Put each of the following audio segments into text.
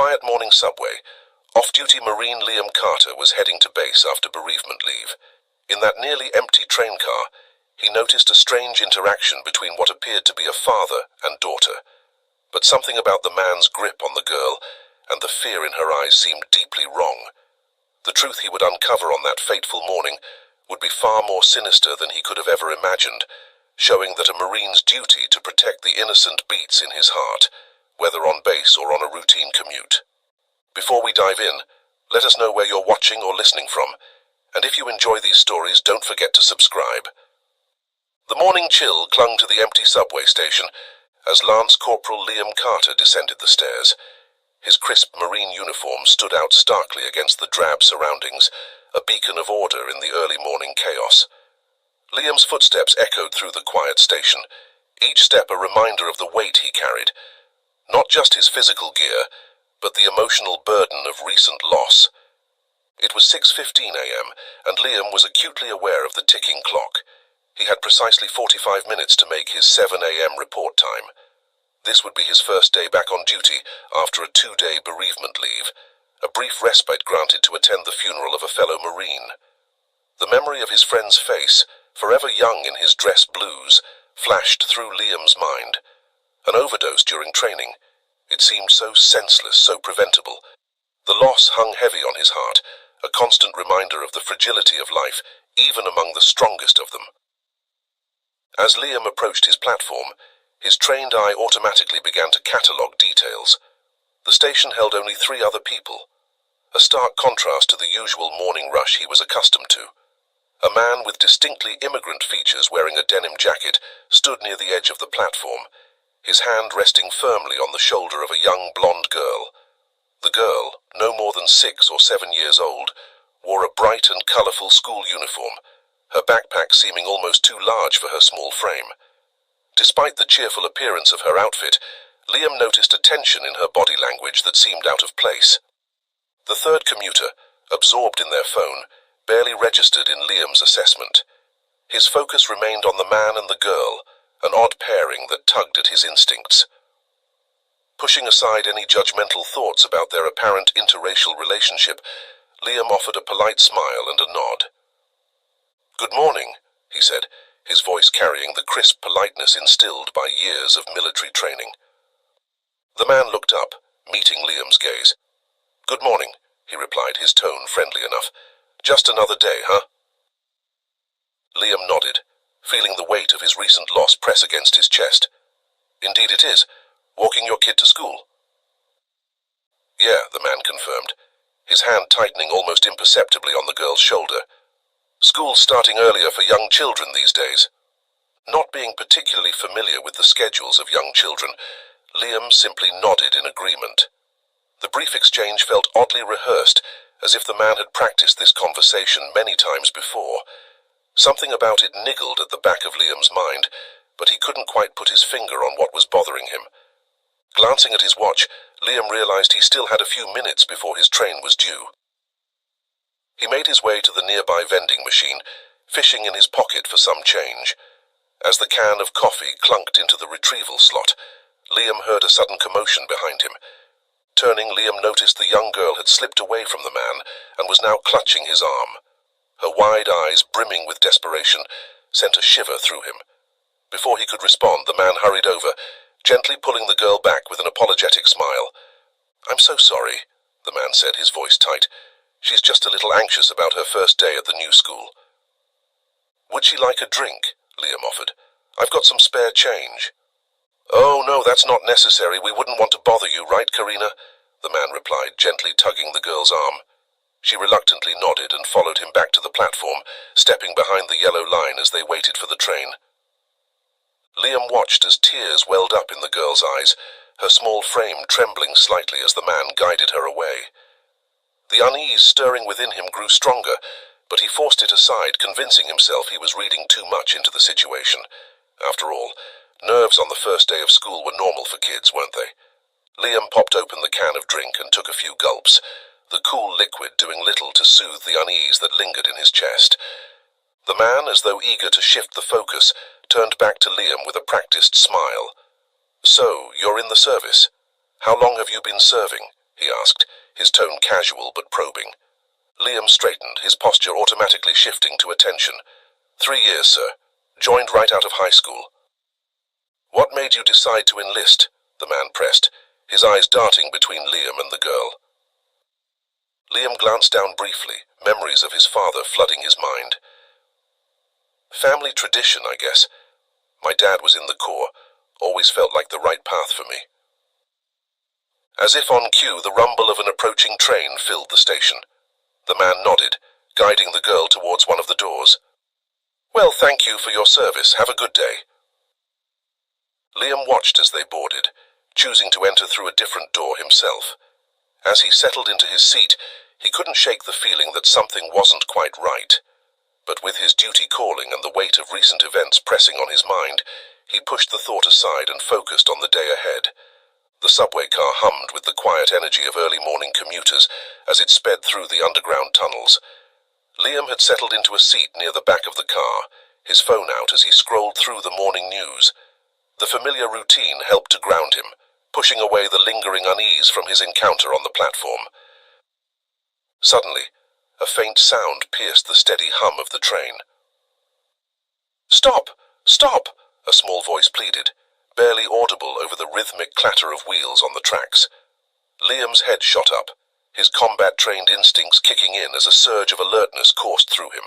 quiet morning subway, off-duty Marine Liam Carter was heading to base after bereavement leave. In that nearly empty train car, he noticed a strange interaction between what appeared to be a father and daughter. But something about the man's grip on the girl and the fear in her eyes seemed deeply wrong. The truth he would uncover on that fateful morning would be far more sinister than he could have ever imagined, showing that a Marine's duty to protect the innocent beats in his heart, whether on base or on a routine commute. Before we dive in, let us know where you're watching or listening from, and if you enjoy these stories, don't forget to subscribe. The morning chill clung to the empty subway station as Lance Corporal Liam Carter descended the stairs. His crisp Marine uniform stood out starkly against the drab surroundings, a beacon of order in the early morning chaos. Liam's footsteps echoed through the quiet station, each step a reminder of the weight he carried. Not just his physical gear, but the emotional burden of recent loss. It was 6:15 a.m., and Liam was acutely aware of the ticking clock. He had precisely 45 minutes to make his 7 a.m. report time. This would be his first day back on duty after a 2-day bereavement leave, a brief respite granted to attend the funeral of a fellow Marine. The memory of his friend's face, forever young in his dress blues, flashed through Liam's mind. An overdose during training. It seemed so senseless, so preventable. The loss hung heavy on his heart, a constant reminder of the fragility of life, even among the strongest of them. As Liam approached his platform, his trained eye automatically began to catalogue details. The station held only 3 other people, a stark contrast to the usual morning rush he was accustomed to. A man with distinctly immigrant features wearing a denim jacket stood near the edge of the platform, his hand resting firmly on the shoulder of a young blonde girl. The girl, no more than 6 or 7 years old, wore a bright and colourful school uniform, her backpack seeming almost too large for her small frame. Despite the cheerful appearance of her outfit, Liam noticed a tension in her body language that seemed out of place. The third commuter, absorbed in their phone, barely registered in Liam's assessment. His focus remained on the man and the girl, an odd pairing that tugged at his instincts. Pushing aside any judgmental thoughts about their apparent interracial relationship, Liam offered a polite smile and a nod. "Good morning," he said, his voice carrying the crisp politeness instilled by years of military training. The man looked up, meeting Liam's gaze. "Good morning," he replied, his tone friendly enough. "Just another day, huh?" Liam nodded, feeling the weight of his recent loss press against his chest. "Indeed it is. Walking your kid to school?" "Yeah," the man confirmed, his hand tightening almost imperceptibly on the girl's shoulder. "School's starting earlier for young children these days." Not being particularly familiar with the schedules of young children, Liam simply nodded in agreement. The brief exchange felt oddly rehearsed, as if the man had practiced this conversation many times before. Something about it niggled at the back of Liam's mind, but he couldn't quite put his finger on what was bothering him. Glancing at his watch, Liam realized he still had a few minutes before his train was due. He made his way to the nearby vending machine, fishing in his pocket for some change. As the can of coffee clunked into the retrieval slot, Liam heard a sudden commotion behind him. Turning, Liam noticed the young girl had slipped away from the man and was now clutching his arm. Her wide eyes, brimming with desperation, sent a shiver through him. Before he could respond, the man hurried over, gently pulling the girl back with an apologetic smile. "I'm so sorry," the man said, his voice tight. "She's just a little anxious about her first day at the new school." "Would she like a drink?" Liam offered. "I've got some spare change." "Oh, no, that's not necessary. We wouldn't want to bother you, right, Karina?" the man replied, gently tugging the girl's arm. She reluctantly nodded and followed him back to the platform, stepping behind the yellow line as they waited for the train. Liam watched as tears welled up in the girl's eyes, her small frame trembling slightly as the man guided her away. The unease stirring within him grew stronger, but he forced it aside, convincing himself he was reading too much into the situation. After all, nerves on the first day of school were normal for kids, weren't they? Liam popped open the can of drink and took a few gulps, the cool liquid doing little to soothe the unease that lingered in his chest. The man, as though eager to shift the focus, turned back to Liam with a practiced smile. "So, you're in the service. How long have you been serving?" he asked, his tone casual but probing. Liam straightened, his posture automatically shifting to attention. 3 years, sir. Joined right out of high school. What made you decide to enlist? The man pressed, his eyes darting between Liam and the girl. Liam glanced down briefly, memories of his father flooding his mind. Family tradition, I guess. My dad was in the Corps, always felt like the right path for me. As if on cue, the rumble of an approaching train filled the station. The man nodded, guiding the girl towards one of the doors. Well, thank you for your service. Have a good day. Liam watched as they boarded, choosing to enter through a different door himself. As he settled into his seat, he couldn't shake the feeling that something wasn't quite right. But with his duty calling and the weight of recent events pressing on his mind, he pushed the thought aside and focused on the day ahead. The subway car hummed with the quiet energy of early morning commuters as it sped through the underground tunnels. Liam had settled into a seat near the back of the car, his phone out as he scrolled through the morning news. The familiar routine helped to ground him, pushing away the lingering unease from his encounter on the platform. Suddenly, a faint sound pierced the steady hum of the train. "Stop! Stop!" a small voice pleaded, barely audible over the rhythmic clatter of wheels on the tracks. Liam's head shot up, his combat-trained instincts kicking in as a surge of alertness coursed through him.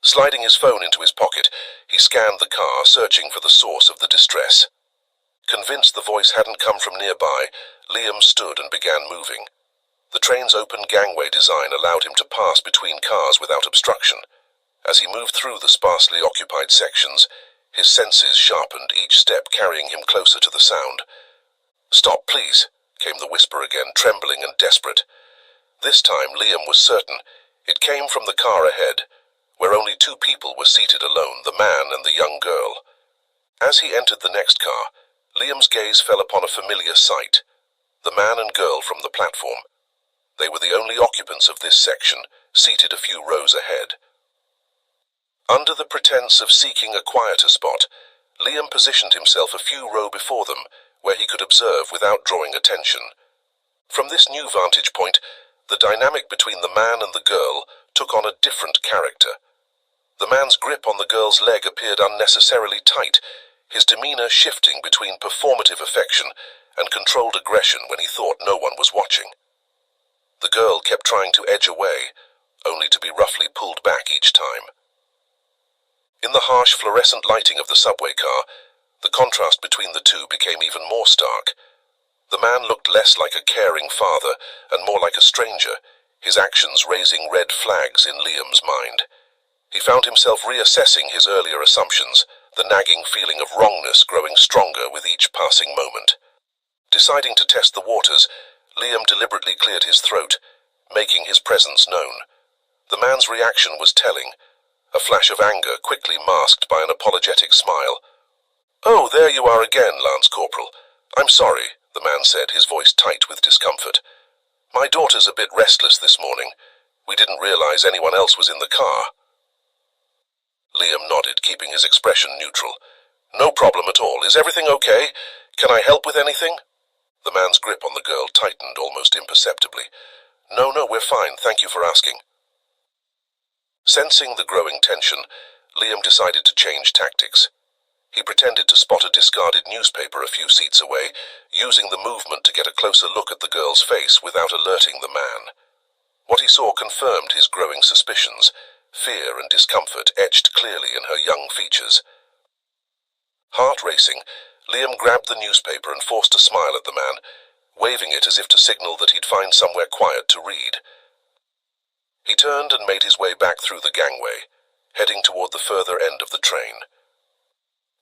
Sliding his phone into his pocket, he scanned the car, searching for the source of the distress. Convinced the voice hadn't come from nearby, Liam stood and began moving. The train's open gangway design allowed him to pass between cars without obstruction. As he moved through the sparsely occupied sections, his senses sharpened, each step carrying him closer to the sound. "Stop, please," came the whisper again, trembling and desperate. This time Liam was certain it came from the car ahead, where only 2 people were seated alone, the man and the young girl. As he entered the next car, Liam's gaze fell upon a familiar sight, the man and girl from the platform. They were the only occupants of this section, seated a few rows ahead. Under the pretense of seeking a quieter spot, Liam positioned himself a few rows before them, where he could observe without drawing attention. From this new vantage point, the dynamic between the man and the girl took on a different character. The man's grip on the girl's leg appeared unnecessarily tight, his demeanor shifting between performative affection and controlled aggression when he thought no one was watching. The girl kept trying to edge away, only to be roughly pulled back each time. In the harsh fluorescent lighting of the subway car, the contrast between the two became even more stark. The man looked less like a caring father and more like a stranger, his actions raising red flags in Liam's mind. He found himself reassessing his earlier assumptions, the nagging feeling of wrongness growing stronger with each passing moment. Deciding to test the waters, Liam deliberately cleared his throat, making his presence known. The man's reaction was telling, a flash of anger quickly masked by an apologetic smile. "Oh, there you are again, Lance Corporal. I'm sorry," the man said, his voice tight with discomfort. "My daughter's a bit restless this morning. We didn't realize anyone else was in the car." Liam nodded, keeping his expression neutral. "No problem at all. Is everything okay? Can I help with anything?" The man's grip on the girl tightened almost imperceptibly. No, we're fine. Thank you for asking." Sensing the growing tension, Liam decided to change tactics. He pretended to spot a discarded newspaper a few seats away, using the movement to get a closer look at the girl's face without alerting the man. What he saw confirmed his growing suspicions, fear and discomfort etched clearly in her young features. Heart racing, Liam grabbed the newspaper and forced a smile at the man, waving it as if to signal that he'd find somewhere quiet to read. He turned and made his way back through the gangway, heading toward the further end of the train.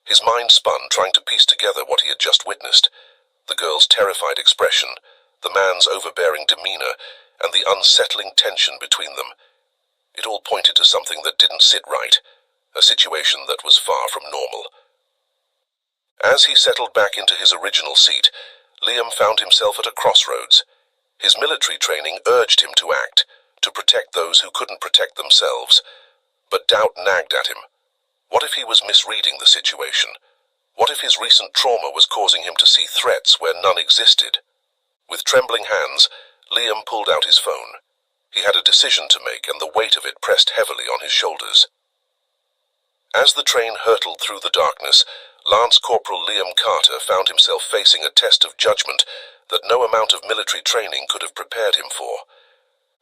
His mind spun, trying to piece together what he had just witnessed, the girl's terrified expression, the man's overbearing demeanor, and the unsettling tension between them. It all pointed to something that didn't sit right, a situation that was far from normal. As he settled back into his original seat, Liam found himself at a crossroads. His military training urged him to act, to protect those who couldn't protect themselves. But doubt nagged at him. What if he was misreading the situation? What if his recent trauma was causing him to see threats where none existed? With trembling hands, Liam pulled out his phone. He had a decision to make, and the weight of it pressed heavily on his shoulders. As the train hurtled through the darkness, Lance Corporal Liam Carter found himself facing a test of judgment that no amount of military training could have prepared him for.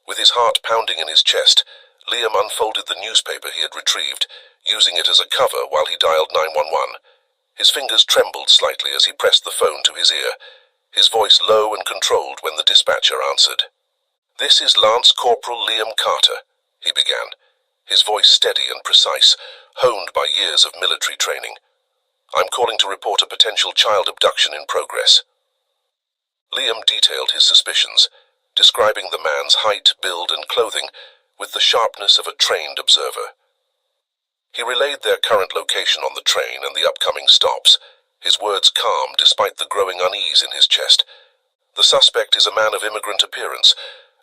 With his heart pounding in his chest, Liam unfolded the newspaper he had retrieved, using it as a cover while he dialed 911. His fingers trembled slightly as he pressed the phone to his ear, his voice low and controlled when the dispatcher answered. "This is Lance Corporal Liam Carter," he began, his voice steady and precise, honed by years of military training. "I'm calling to report a potential child abduction in progress." Liam detailed his suspicions, describing the man's height, build, and clothing with the sharpness of a trained observer. He relayed their current location on the train and the upcoming stops, his words calm despite the growing unease in his chest. "The suspect is a man of immigrant appearance,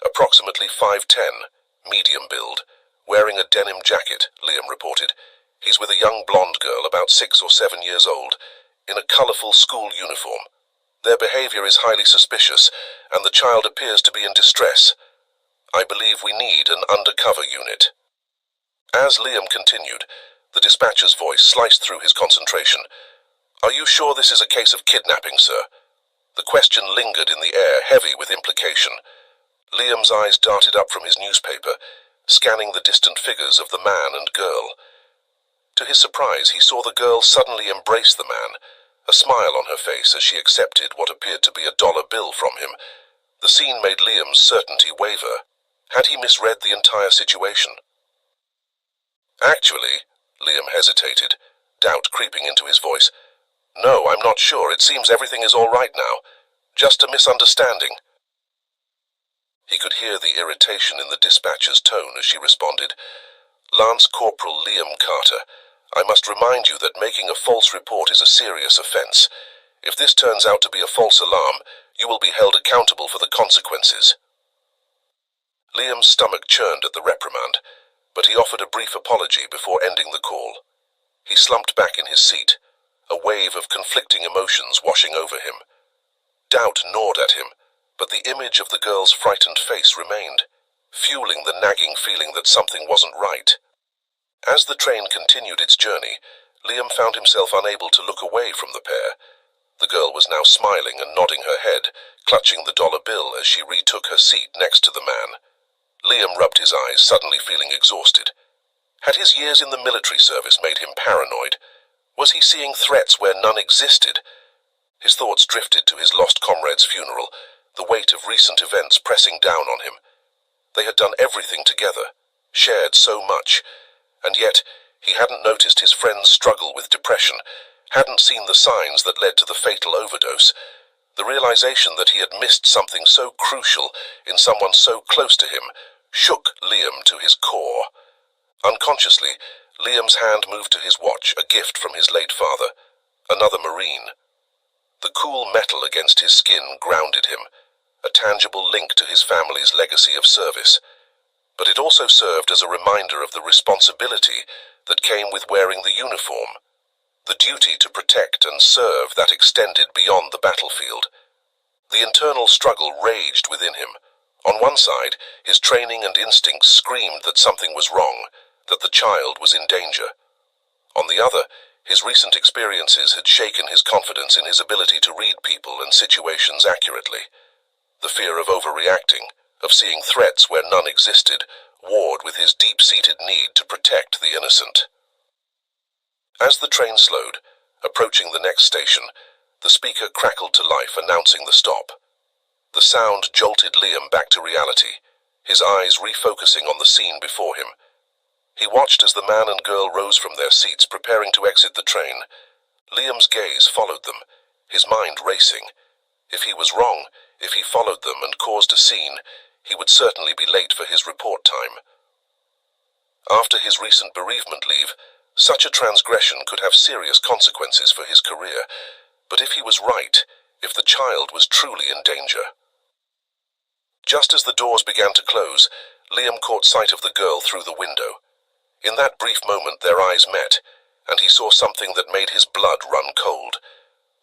approximately 5'10", medium build, wearing a denim jacket," Liam reported. "He's with a young blonde girl about 6 or 7 years old, in a colorful school uniform. Their behavior is highly suspicious, and the child appears to be in distress. I believe we need an undercover unit." As Liam continued, the dispatcher's voice sliced through his concentration. "Are you sure this is a case of kidnapping, sir?" The question lingered in the air, heavy with implication. Liam's eyes darted up from his newspaper, scanning the distant figures of the man and girl. To his surprise, he saw the girl suddenly embrace the man, a smile on her face as she accepted what appeared to be a dollar bill from him. The scene made Liam's certainty waver. Had he misread the entire situation? "Actually," Liam hesitated, doubt creeping into his voice. "No, I'm not sure. It seems everything is all right now. Just a misunderstanding." He could hear the irritation in the dispatcher's tone as she responded. "Lance Corporal Liam Carter, I must remind you that making a false report is a serious offense. If this turns out to be a false alarm, you will be held accountable for the consequences." Liam's stomach churned at the reprimand, but he offered a brief apology before ending the call. He slumped back in his seat, a wave of conflicting emotions washing over him. Doubt gnawed at him, but the image of the girl's frightened face remained, fueling the nagging feeling that something wasn't right. As the train continued its journey, Liam found himself unable to look away from the pair. The girl was now smiling and nodding her head, clutching the dollar bill as she retook her seat next to the man. Liam rubbed his eyes, suddenly feeling exhausted. Had his years in the military service made him paranoid? Was he seeing threats where none existed? His thoughts drifted to his lost comrade's funeral, the weight of recent events pressing down on him. They had done everything together, shared so much, and yet he hadn't noticed his friend's struggle with depression, hadn't seen the signs that led to the fatal overdose. The realization that he had missed something so crucial in someone so close to him shook Liam to his core. Unconsciously, Liam's hand moved to his watch, a gift from his late father, another Marine. The cool metal against his skin grounded him, a tangible link to his family's legacy of service. But it also served as a reminder of the responsibility that came with wearing the uniform, the duty to protect and serve that extended beyond the battlefield. The internal struggle raged within him. On one side, his training and instincts screamed that something was wrong, that the child was in danger. On the other, his recent experiences had shaken his confidence in his ability to read people and situations accurately. The fear of overreacting, of seeing threats where none existed, warred with his deep-seated need to protect the innocent. As the train slowed, approaching the next station, the speaker crackled to life, announcing the stop. The sound jolted Liam back to reality, his eyes refocusing on the scene before him. He watched as the man and girl rose from their seats, preparing to exit the train. Liam's gaze followed them, his mind racing. If he was wrong, if he followed them and caused a scene, he would certainly be late for his report time. After his recent bereavement leave, such a transgression could have serious consequences for his career. But if he was right, if the child was truly in danger. Just as the doors began to close, Liam caught sight of the girl through the window. In that brief moment their eyes met, and he saw something that made his blood run cold.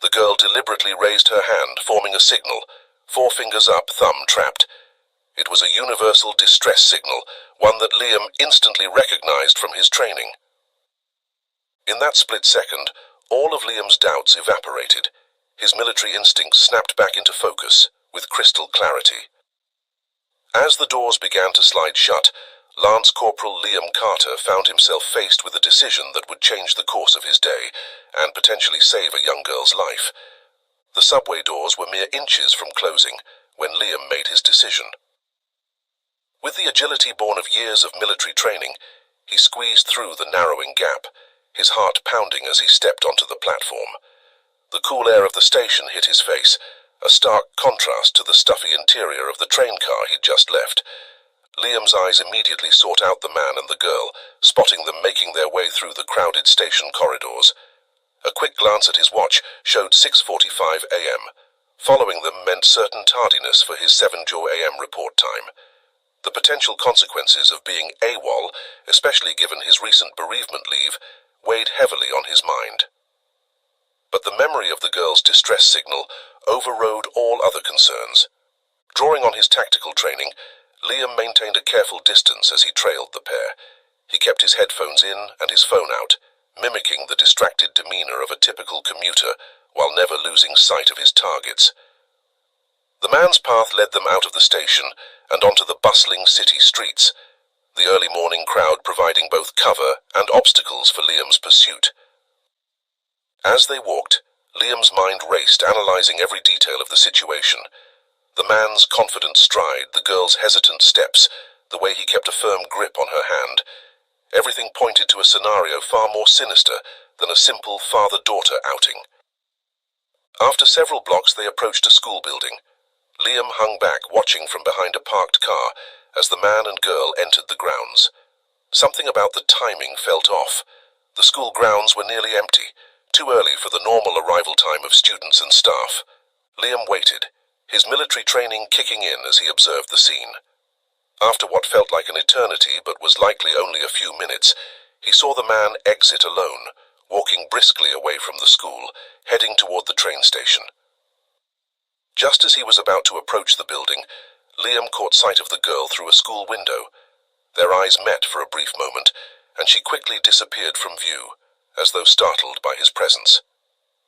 The girl deliberately raised her hand, forming a signal, 4 fingers up, thumb trapped. It was a universal distress signal, one that Liam instantly recognized from his training. In that split second, all of Liam's doubts evaporated. His military instincts snapped back into focus, with crystal clarity. As the doors began to slide shut, Lance Corporal Liam Carter found himself faced with a decision that would change the course of his day, and potentially save a young girl's life. The subway doors were mere inches from closing, when Liam made his decision. With the agility born of years of military training, he squeezed through the narrowing gap, his heart pounding as he stepped onto the platform. The cool air of the station hit his face, a stark contrast to the stuffy interior of the train car he'd just left. Liam's eyes immediately sought out the man and the girl, spotting them making their way through the crowded station corridors. A quick glance at his watch showed 6:45 a.m. Following them meant certain tardiness for his 7 a.m. report time. The potential consequences of being AWOL, especially given his recent bereavement leave, weighed heavily on his mind. But the memory of the girl's distress signal overrode all other concerns. Drawing on his tactical training, Liam maintained a careful distance as he trailed the pair. He kept his headphones in and his phone out, mimicking the distracted demeanor of a typical commuter while never losing sight of his targets. The man's path led them out of the station and onto the bustling city streets, the early morning crowd providing both cover and obstacles for Liam's pursuit. As they walked, Liam's mind raced, analyzing every detail of the situation. The man's confident stride, the girl's hesitant steps, the way he kept a firm grip on her hand. Everything pointed to a scenario far more sinister than a simple father-daughter outing. After several blocks they approached a school building. Liam hung back, watching from behind a parked car as the man and girl entered the grounds. Something about the timing felt off. The school grounds were nearly empty, too early for the normal arrival time of students and staff. Liam waited, his military training kicking in as he observed the scene. After what felt like an eternity but was likely only a few minutes, he saw the man exit alone, walking briskly away from the school, heading toward the train station. Just as he was about to approach the building, Liam caught sight of the girl through a school window. Their eyes met for a brief moment, and she quickly disappeared from view, as though startled by his presence.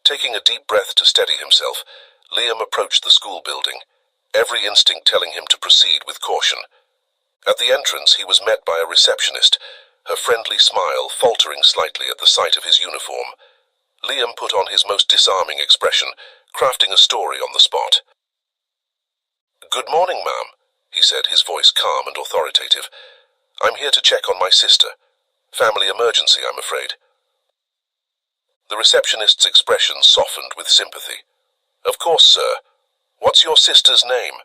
Taking a deep breath to steady himself, Liam approached the school building, every instinct telling him to proceed with caution. At the entrance he was met by a receptionist, her friendly smile faltering slightly at the sight of his uniform. Liam put on his most disarming expression, crafting a story on the spot. "Good morning, ma'am," he said, his voice calm and authoritative. "I'm here to check on my sister. Family emergency, I'm afraid." The receptionist's expression softened with sympathy. "Of course, sir. What's your sister's name?"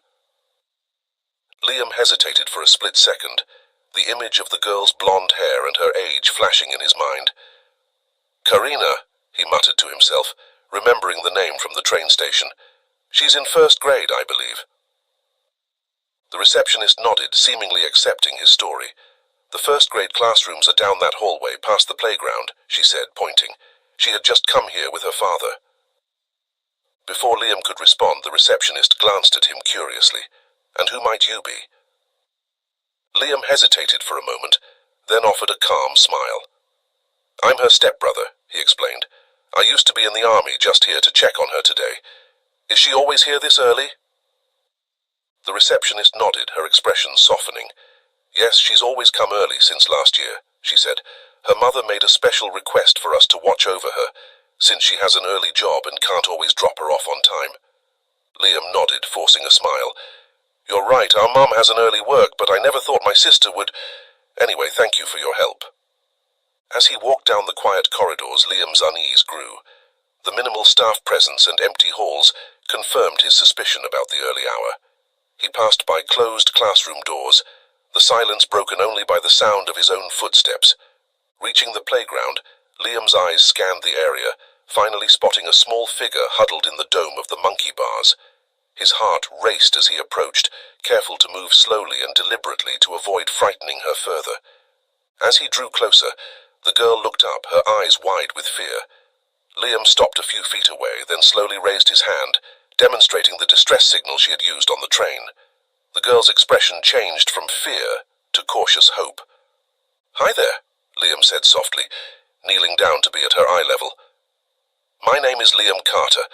Liam hesitated for a split second, the image of the girl's blonde hair and her age flashing in his mind. "Karina," he muttered to himself, remembering the name from the train station. "She's in first grade, I believe." The receptionist nodded, seemingly accepting his story. "The first-grade classrooms are down that hallway, past the playground," she said, pointing. "She had just come here with her father." Before Liam could respond, the receptionist glanced at him curiously. "And who might you be?" Liam hesitated for a moment, then offered a calm smile. "I'm her stepbrother," he explained. "I used to be in the army, just here to check on her today. Is she always here this early?" The receptionist nodded, her expression softening. "Yes, she's always come early since last year," she said. "Her mother made a special request for us to watch over her, since she has an early job and can't always drop her off on time." Liam nodded, forcing a smile. "You're right, our mum has an early work, but I never thought my sister would... Anyway, thank you for your help." As he walked down the quiet corridors, Liam's unease grew. The minimal staff presence and empty halls confirmed his suspicion about the early hour. He passed by closed classroom doors, the silence broken only by the sound of his own footsteps. Reaching the playground, Liam's eyes scanned the area, finally spotting a small figure huddled in the dome of the monkey bars. His heart raced as he approached, careful to move slowly and deliberately to avoid frightening her further. As he drew closer, the girl looked up, her eyes wide with fear. Liam stopped a few feet away, then slowly raised his hand, demonstrating the distress signal she had used on the train. The girl's expression changed from fear to cautious hope. "Hi there," Liam said softly, kneeling down to be at her eye level. "My name is Liam Carter.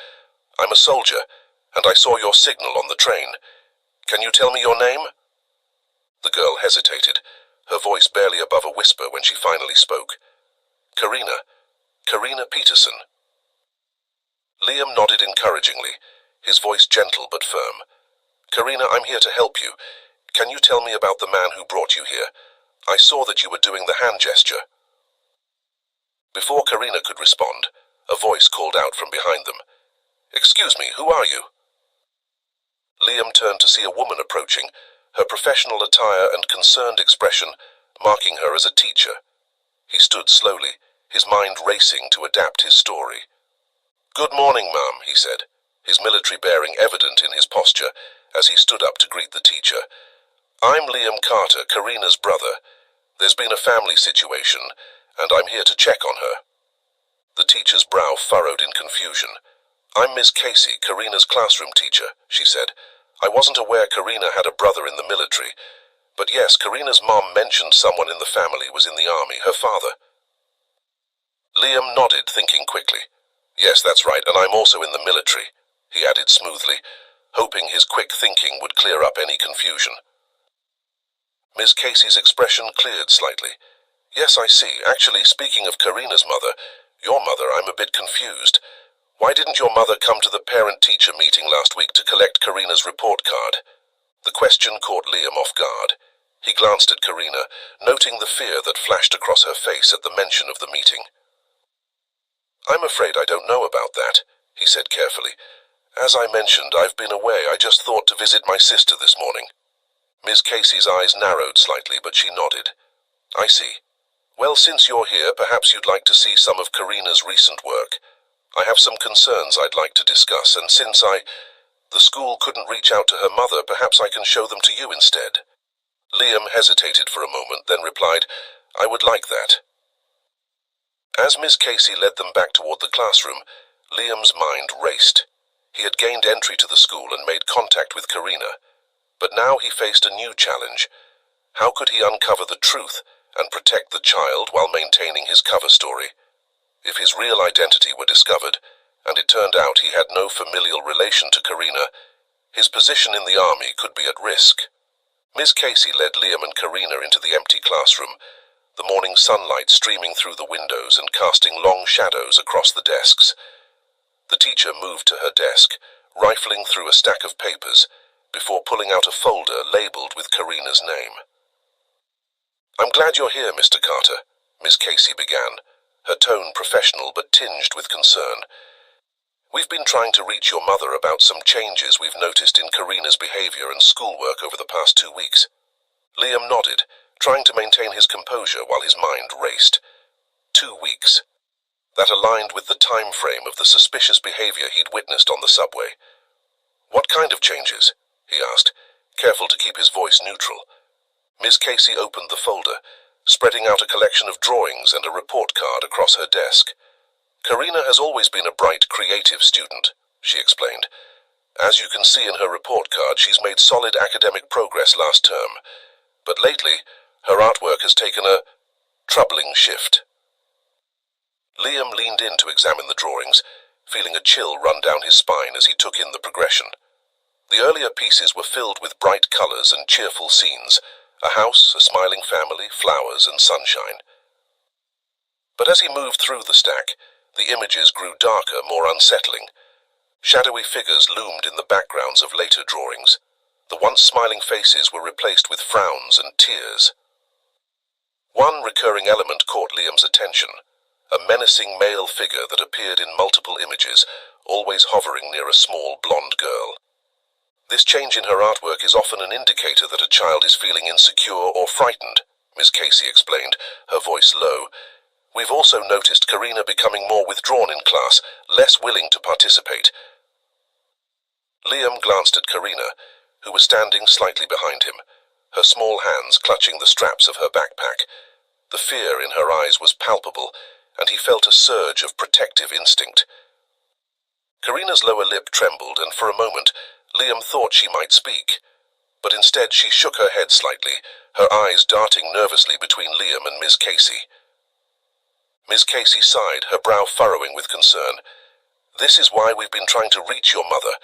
I'm a soldier, and I saw your signal on the train. Can you tell me your name?" The girl hesitated, her voice barely above a whisper when she finally spoke. Karina Peterson." Liam nodded encouragingly, his voice gentle but firm. "Karina, I'm here to help you. Can you tell me about the man who brought you here? I saw that you were doing the hand gesture." Before Karina could respond, a voice called out from behind them. "Excuse me, who are you?" Liam turned to see a woman approaching, her professional attire and concerned expression marking her as a teacher. He stood slowly, his mind racing to adapt his story. "Good morning, ma'am," he said, his military bearing evident in his posture as he stood up to greet the teacher. "I'm Liam Carter, Karina's brother. There's been a family situation, and I'm here to check on her." The teacher's brow furrowed in confusion. "I'm Miss Casey, Karina's classroom teacher," she said. "I wasn't aware Karina had a brother in the military. But yes, Karina's mom mentioned someone in the family was in the army, her father." Liam nodded, thinking quickly. "Yes, that's right, and I'm also in the military," he added smoothly, hoping his quick thinking would clear up any confusion. Miss Casey's expression cleared slightly. "Yes, I see. Actually, speaking of Karina's mother, your mother, I'm a bit confused. Why didn't your mother come to the parent-teacher meeting last week to collect Karina's report card?" The question caught Liam off guard. He glanced at Karina, noting the fear that flashed across her face at the mention of the meeting. "I'm afraid I don't know about that," he said carefully. "As I mentioned, I've been away. I just thought to visit my sister this morning." Miss Casey's eyes narrowed slightly, but she nodded. "I see. Well, since you're here, perhaps you'd like to see some of Karina's recent work. I have some concerns I'd like to discuss, and since the school couldn't reach out to her mother, perhaps I can show them to you instead." Liam hesitated for a moment, then replied, "I would like that." As Miss Casey led them back toward the classroom, Liam's mind raced. He had gained entry to the school and made contact with Karina. But now he faced a new challenge. How could he uncover the truth and protect the child while maintaining his cover story? If his real identity were discovered, and it turned out he had no familial relation to Karina, his position in the army could be at risk. Miss Casey led Liam and Karina into the empty classroom, the morning sunlight streaming through the windows and casting long shadows across the desks. The teacher moved to her desk, rifling through a stack of papers, before pulling out a folder labeled with Karina's name. "I'm glad you're here, Mr. Carter," Miss Casey began, her tone professional but tinged with concern. "We've been trying to reach your mother about some changes we've noticed in Karina's behavior and schoolwork over the past 2 weeks." Liam nodded, trying to maintain his composure while his mind raced. 2 weeks. That aligned with the time frame of the suspicious behavior he'd witnessed on the subway. "What kind of changes?" he asked, careful to keep his voice neutral. Miss Casey opened the folder, spreading out a collection of drawings and a report card across her desk. "Karina has always been a bright, creative student," she explained. "As you can see in her report card, she's made solid academic progress last term. But lately, her artwork has taken a troubling shift." Liam leaned in to examine the drawings, feeling a chill run down his spine as he took in the progression. The earlier pieces were filled with bright colors and cheerful scenes, a house, a smiling family, flowers, and sunshine. But as he moved through the stack, the images grew darker, more unsettling. Shadowy figures loomed in the backgrounds of later drawings. The once smiling faces were replaced with frowns and tears. One recurring element caught Liam's attention, a menacing male figure that appeared in multiple images, always hovering near a small blonde girl. "This change in her artwork is often an indicator that a child is feeling insecure or frightened," Miss Casey explained, her voice low. "We've also noticed Karina becoming more withdrawn in class, less willing to participate." Liam glanced at Karina, who was standing slightly behind him, her small hands clutching the straps of her backpack. The fear in her eyes was palpable, and he felt a surge of protective instinct. Karina's lower lip trembled, and for a moment, Liam thought she might speak. But instead she shook her head slightly, her eyes darting nervously between Liam and Miss Casey. Miss Casey sighed, her brow furrowing with concern. "This is why we've been trying to reach your mother.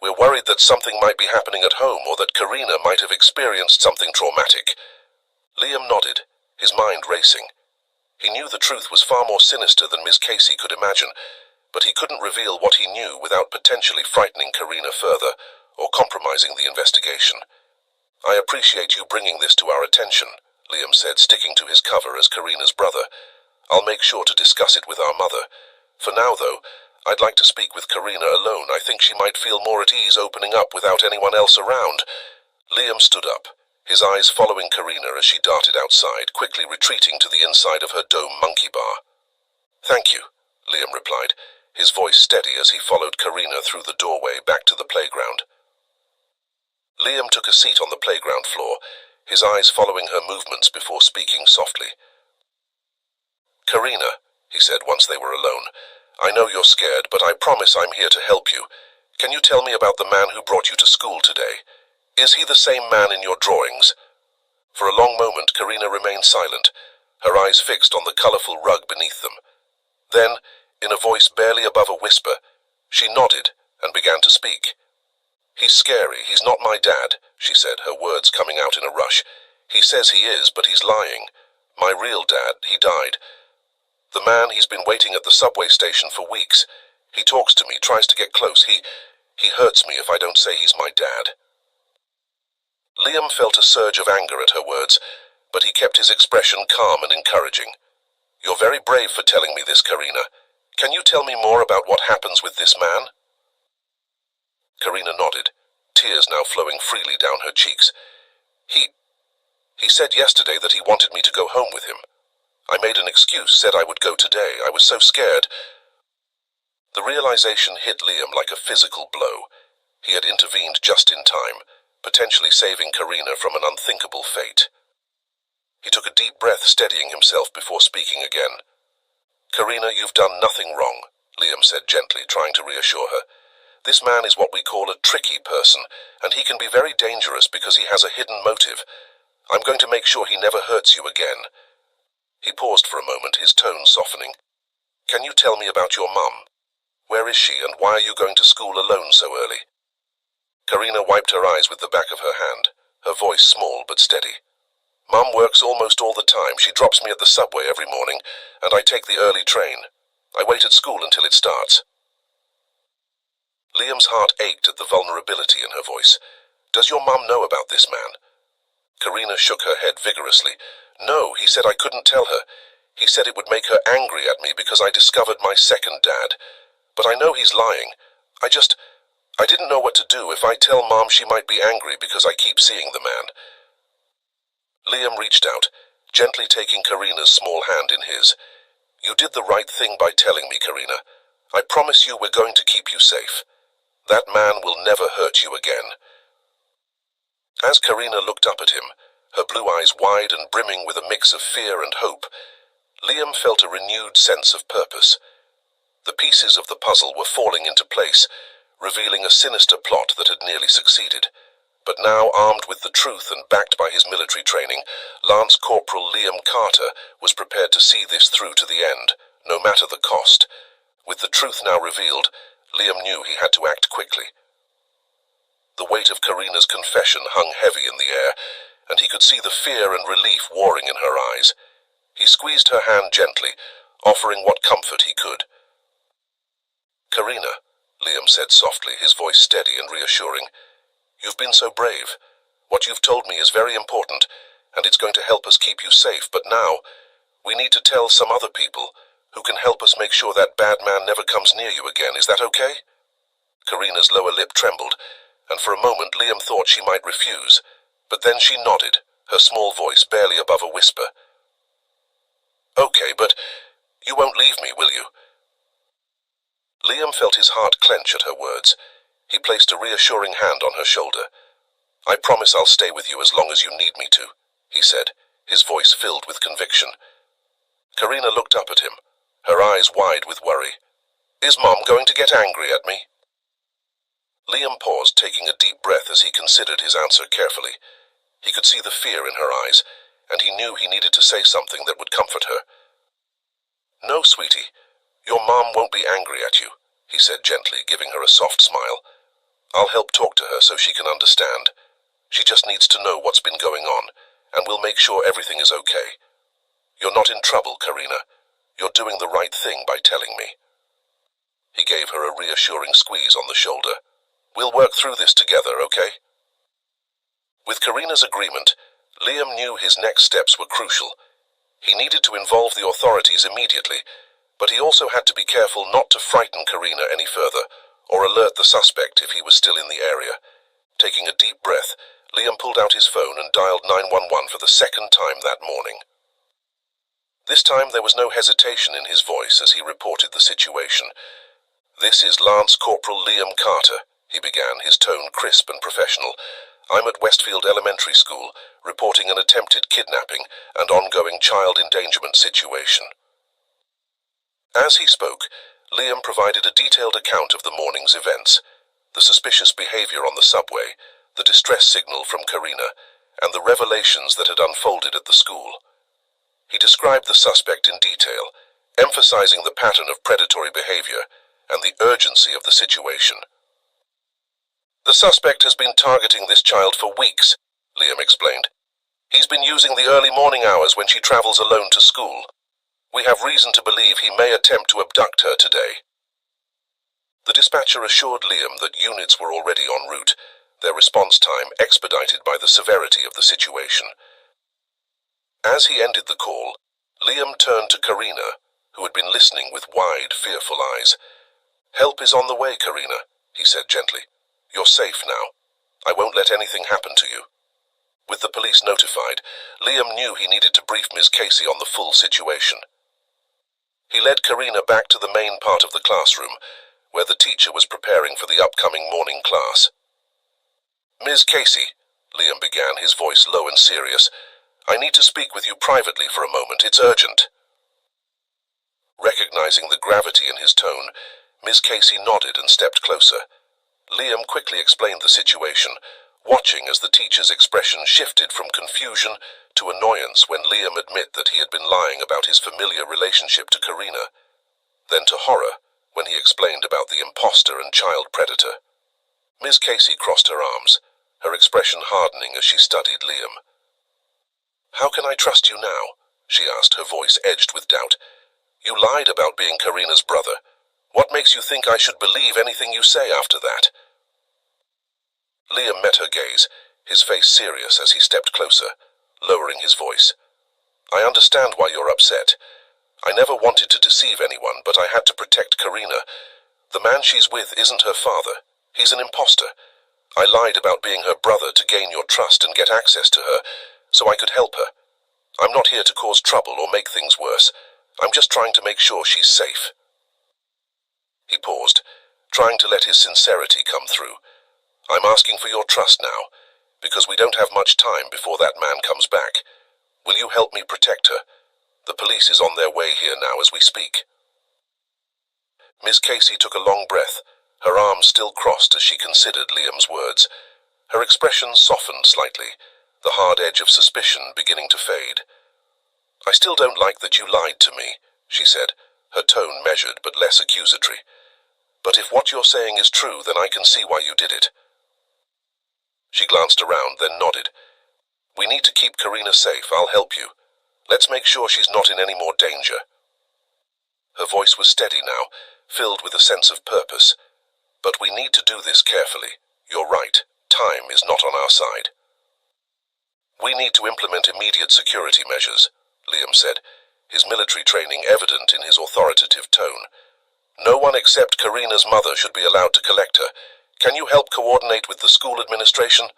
We're worried that something might be happening at home or that Karina might have experienced something traumatic." Liam nodded, his mind racing. He knew the truth was far more sinister than Miss Casey could imagine, but he couldn't reveal what he knew without potentially frightening Karina further or compromising the investigation. "I appreciate you bringing this to our attention," Liam said, sticking to his cover as Karina's brother. "I'll make sure to discuss it with our mother. For now, though, I'd like to speak with Karina alone. I think she might feel more at ease opening up without anyone else around." Liam stood up, his eyes following Karina as she darted outside, quickly retreating to the inside of her dome monkey bar. "Thank you," Liam replied, his voice steady as he followed Karina through the doorway back to the playground. Liam took a seat on the playground floor, his eyes following her movements before speaking softly. "Karina," he said once they were alone, "I know you're scared, but I promise I'm here to help you. Can you tell me about the man who brought you to school today? Is he the same man in your drawings?" For a long moment Karina remained silent, her eyes fixed on the colorful rug beneath them. Then, in a voice barely above a whisper, she nodded and began to speak. "He's scary. He's not my dad," she said, her words coming out in a rush. "He says he is, but he's lying. My real dad, he died. The man, he's been waiting at the subway station for weeks. He talks to me, tries to get close. He hurts me if I don't say he's my dad." Liam felt a surge of anger at her words, but he kept his expression calm and encouraging. "You're very brave for telling me this, Karina. Can you tell me more about what happens with this man?" Karina nodded, tears now flowing freely down her cheeks. He said yesterday that he wanted me to go home with him. I made an excuse, said I would go today. I was so scared." The realization hit Liam like a physical blow. He had intervened just in time, potentially saving Karina from an unthinkable fate. He took a deep breath, steadying himself before speaking again. "Karina, you've done nothing wrong," Liam said gently, trying to reassure her. "This man is what we call a tricky person, and he can be very dangerous because he has a hidden motive. I'm going to make sure he never hurts you again." He paused for a moment, his tone softening. "Can you tell me about your mum? Where is she, and why are you going to school alone so early?" Karina wiped her eyes with the back of her hand, her voice small but steady. "Mum works almost all the time. She drops me at the subway every morning, and I take the early train. I wait at school until it starts." Liam's heart ached at the vulnerability in her voice. "Does your mum know about this man?" Karina shook her head vigorously. "No, he said I couldn't tell her. He said it would make her angry at me because I discovered my second dad. But I know he's lying. I didn't know what to do. If I tell Mom, she might be angry because I keep seeing the man." Liam reached out, gently taking Karina's small hand in his. "You did the right thing by telling me, Karina. I promise you we're going to keep you safe. That man will never hurt you again." As Karina looked up at him, her blue eyes wide and brimming with a mix of fear and hope, Liam felt a renewed sense of purpose. The pieces of the puzzle were falling into place, revealing a sinister plot that had nearly succeeded. But now, armed with the truth and backed by his military training, Lance Corporal Liam Carter was prepared to see this through to the end, no matter the cost. With the truth now revealed, Liam knew he had to act quickly. The weight of Karina's confession hung heavy in the air, and he could see the fear and relief warring in her eyes. He squeezed her hand gently, offering what comfort he could. "Karina," Liam said softly, his voice steady and reassuring, "you've been so brave. What you've told me is very important, and it's going to help us keep you safe. But now, we need to tell some other people who can help us make sure that bad man never comes near you again. Is that okay?" Karina's lower lip trembled, and for a moment Liam thought she might refuse, but then she nodded, her small voice barely above a whisper. "Okay, but you won't leave me, will you?" Liam felt his heart clench at her words. He placed a reassuring hand on her shoulder. "I promise I'll stay with you as long as you need me to," he said, his voice filled with conviction. Karina looked up at him, her eyes wide with worry. "Is Mom going to get angry at me?" Liam paused, taking a deep breath as he considered his answer carefully. He could see the fear in her eyes, and he knew he needed to say something that would comfort her. "No, sweetie, your mom won't be angry at you," he said gently, giving her a soft smile. "I'll help talk to her so she can understand. She just needs to know what's been going on, and we'll make sure everything is okay. You're not in trouble, Karina. You're doing the right thing by telling me." He gave her a reassuring squeeze on the shoulder. "We'll work through this together, okay?" With Karina's agreement, Liam knew his next steps were crucial. He needed to involve the authorities immediately, but he also had to be careful not to frighten Karina any further, or alert the suspect if he was still in the area. Taking a deep breath, Liam pulled out his phone and dialed 911 for the second time that morning. This time there was no hesitation in his voice as he reported the situation. "This is Lance Corporal Liam Carter," he began, his tone crisp and professional. "I'm at Westfield Elementary School, reporting an attempted kidnapping and ongoing child endangerment situation." As he spoke, Liam provided a detailed account of the morning's events, the suspicious behavior on the subway, the distress signal from Karina, and the revelations that had unfolded at the school. He described the suspect in detail, emphasizing the pattern of predatory behavior and the urgency of the situation. "The suspect has been targeting this child for weeks," Liam explained. "He's been using the early morning hours when she travels alone to school. We have reason to believe he may attempt to abduct her today." The dispatcher assured Liam that units were already en route, their response time expedited by the severity of the situation. As he ended the call, Liam turned to Karina, who had been listening with wide, fearful eyes. "Help is on the way, Karina," he said gently. "You're safe now. I won't let anything happen to you." With the police notified, Liam knew he needed to brief Ms. Casey on the full situation. He led Karina back to the main part of the classroom, where the teacher was preparing for the upcoming morning class. "Ms. Casey," Liam began, his voice low and serious, "I need to speak with you privately for a moment. It's urgent." Recognizing the gravity in his tone, Ms. Casey nodded and stepped closer. Liam quickly explained the situation, watching as the teacher's expression shifted from confusion to annoyance when Liam admitted that he had been lying about his familiar relationship to Karina, then to horror when he explained about the imposter and child predator. Ms. Casey crossed her arms, her expression hardening as she studied Liam. "How can I trust you now?" she asked, her voice edged with doubt. "You lied about being Karina's brother. What makes you think I should believe anything you say after that?" Liam met her gaze, his face serious as he stepped closer, lowering his voice. "I understand why you're upset. I never wanted to deceive anyone, but I had to protect Karina. The man she's with isn't her father. He's an imposter. I lied about being her brother to gain your trust and get access to her, so I could help her. I'm not here to cause trouble or make things worse. I'm just trying to make sure she's safe." He paused, trying to let his sincerity come through. "I'm asking for your trust now, because we don't have much time before that man comes back. Will you help me protect her? The police is on their way here now as we speak." Miss Casey took a long breath, her arms still crossed as she considered Liam's words. Her expression softened slightly, the hard edge of suspicion beginning to fade. "I still don't like that you lied to me," she said, her tone measured but less accusatory. "But if what you're saying is true, then I can see why you did it." She glanced around, then nodded. "We need to keep Karina safe. I'll help you. Let's make sure she's not in any more danger." Her voice was steady now, filled with a sense of purpose. "But we need to do this carefully. You're right. Time is not on our side." "We need to implement immediate security measures," Liam said, his military training evident in his authoritative tone. "No one except Karina's mother should be allowed to collect her. Can you help coordinate with the school administration?"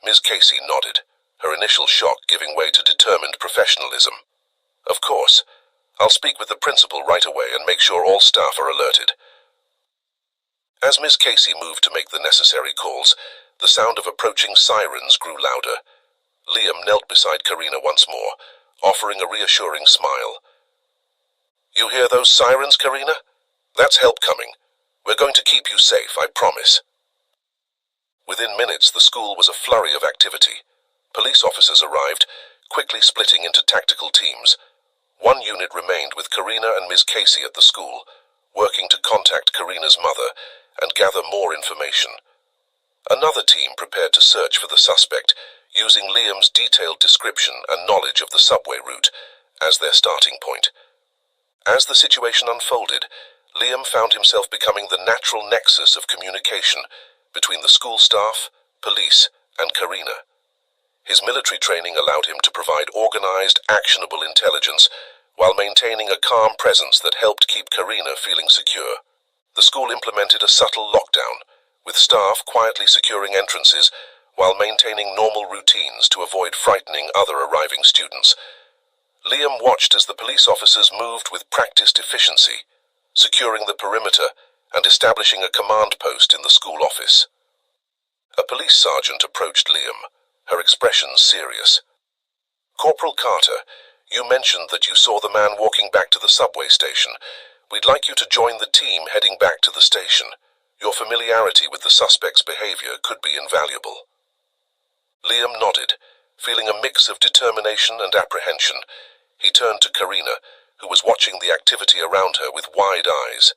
Ms. Casey nodded, her initial shock giving way to determined professionalism. "Of course. I'll speak with the principal right away and make sure all staff are alerted." As Ms. Casey moved to make the necessary calls, the sound of approaching sirens grew louder. Liam knelt beside Karina once more, offering a reassuring smile. "You hear those sirens, Karina? That's help coming. We're going to keep you safe, I promise." Within minutes, the school was a flurry of activity. Police officers arrived, quickly splitting into tactical teams. One unit remained with Karina and Ms. Casey at the school, working to contact Karina's mother and gather more information. Another team prepared to search for the suspect, using Liam's detailed description and knowledge of the subway route as their starting point. As the situation unfolded, Liam found himself becoming the natural nexus of communication between the school staff, police, and Karina. His military training allowed him to provide organized, actionable intelligence while maintaining a calm presence that helped keep Karina feeling secure. The school implemented a subtle lockdown, with staff quietly securing entrances while maintaining normal routines to avoid frightening other arriving students. Liam watched as the police officers moved with practiced efficiency, securing the perimeter and establishing a command post in the school office. A police sergeant approached Liam, her expression serious. "Corporal Carter, you mentioned that you saw the man walking back to the subway station. We'd like you to join the team heading back to the station. Your familiarity with the suspect's behavior could be invaluable." Liam nodded, feeling a mix of determination and apprehension. He turned to Karina, who was watching the activity around her with wide eyes.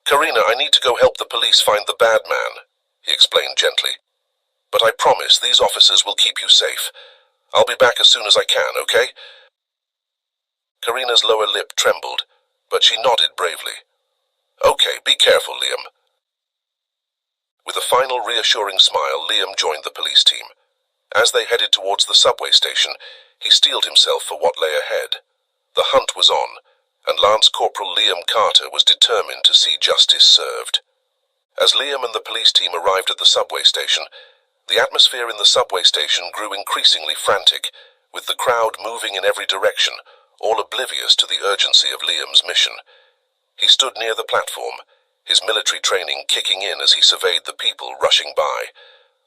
"Karina, I need to go help the police find the bad man," he explained gently. "But I promise these officers will keep you safe. I'll be back as soon as I can, okay?" Karina's lower lip trembled, but she nodded bravely. "Okay, be careful, Liam." With a final reassuring smile, Liam joined the police team. As they headed towards the subway station, he steeled himself for what lay ahead. The hunt was on, and Lance Corporal Liam Carter was determined to see justice served. As Liam and the police team arrived at the subway station, the atmosphere in the subway station grew increasingly frantic, with the crowd moving in every direction, all oblivious to the urgency of Liam's mission. He stood near the platform, his military training kicking in as he surveyed the people rushing by.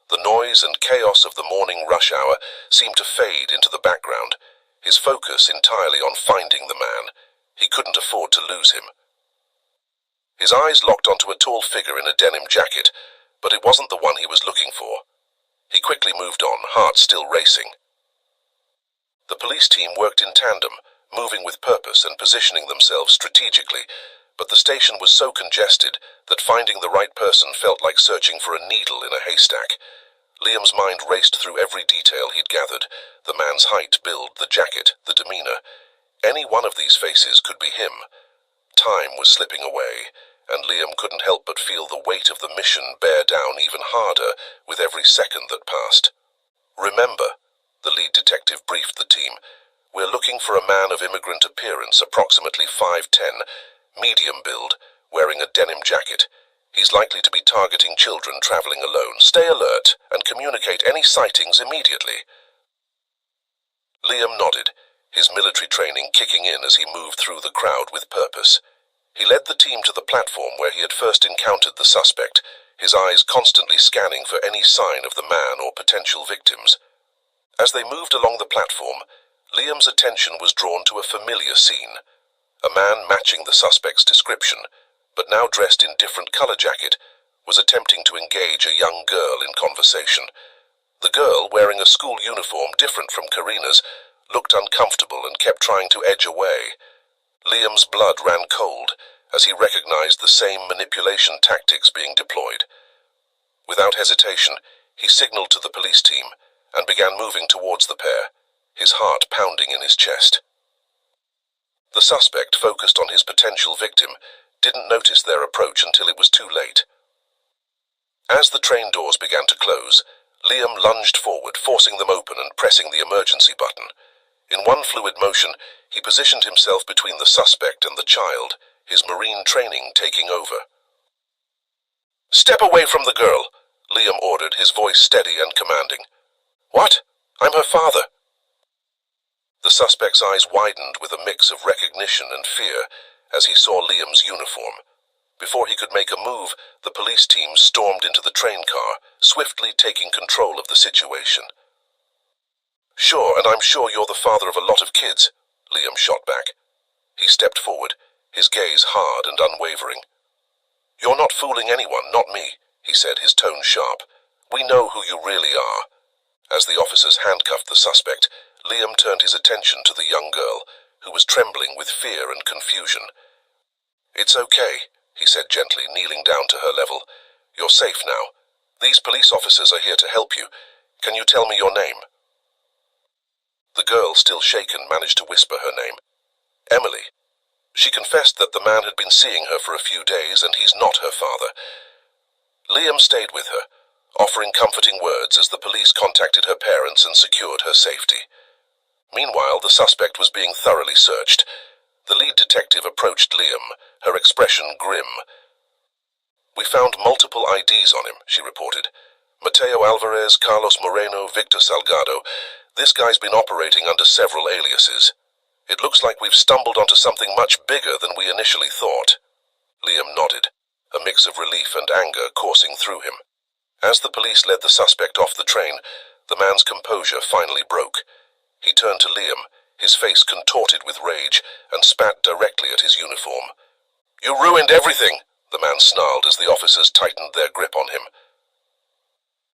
The noise and chaos of the morning rush hour seemed to fade into the background, his focus entirely on finding the man. He couldn't afford to lose him. His eyes locked onto a tall figure in a denim jacket, but it wasn't the one he was looking for. He quickly moved on, heart still racing. The police team worked in tandem, moving with purpose and positioning themselves strategically, but the station was so congested that finding the right person felt like searching for a needle in a haystack. Liam's mind raced through every detail he'd gathered: the man's height, build, the jacket, the demeanor. Any one of these faces could be him. Time was slipping away, and Liam couldn't help but feel the weight of the mission bear down even harder with every second that passed. "Remember," the lead detective briefed the team, "we're looking for a man of immigrant appearance, approximately 5'10", medium build, wearing a denim jacket. He's likely to be targeting children traveling alone. Stay alert and communicate any sightings immediately." Liam nodded, his military training kicking in as he moved through the crowd with purpose. He led the team to the platform where he had first encountered the suspect, his eyes constantly scanning for any sign of the man or potential victims. As they moved along the platform, Liam's attention was drawn to a familiar scene. A man matching the suspect's description, but now dressed in different color jacket, was attempting to engage a young girl in conversation. The girl, wearing a school uniform different from Karina's, looked uncomfortable and kept trying to edge away. Liam's blood ran cold as he recognized the same manipulation tactics being deployed. Without hesitation, he signaled to the police team and began moving towards the pair, his heart pounding in his chest. The suspect, focused on his potential victim, didn't notice their approach until it was too late. As the train doors began to close, Liam lunged forward, forcing them open and pressing the emergency button. In one fluid motion, he positioned himself between the suspect and the child, his Marine training taking over. "Step away from the girl," Liam ordered, his voice steady and commanding. "What? I'm her father." The suspect's eyes widened with a mix of recognition and fear as he saw Liam's uniform. Before he could make a move, the police team stormed into the train car, swiftly taking control of the situation. "Sure, and I'm sure you're the father of a lot of kids," Liam shot back. He stepped forward, his gaze hard and unwavering. "You're not fooling anyone, not me," he said, his tone sharp. "We know who you really are." As the officers handcuffed the suspect, Liam turned his attention to the young girl, who was trembling with fear and confusion. "It's okay," he said gently, kneeling down to her level. "You're safe now. These police officers are here to help you. Can you tell me your name?" The girl, still shaken, managed to whisper her name. "Emily." She confessed that the man had been seeing her for a few days, and he's not her father. Liam stayed with her, offering comforting words as the police contacted her parents and secured her safety. Meanwhile, the suspect was being thoroughly searched. The lead detective approached Liam, her expression grim. "We found multiple IDs on him," she reported. "Mateo Alvarez, Carlos Moreno, Victor Salgado. This guy's been operating under several aliases. It looks like we've stumbled onto something much bigger than we initially thought." Liam nodded, a mix of relief and anger coursing through him. As the police led the suspect off the train, the man's composure finally broke. He turned to Liam, his face contorted with rage, and spat directly at his uniform. "You ruined everything," the man snarled as the officers tightened their grip on him.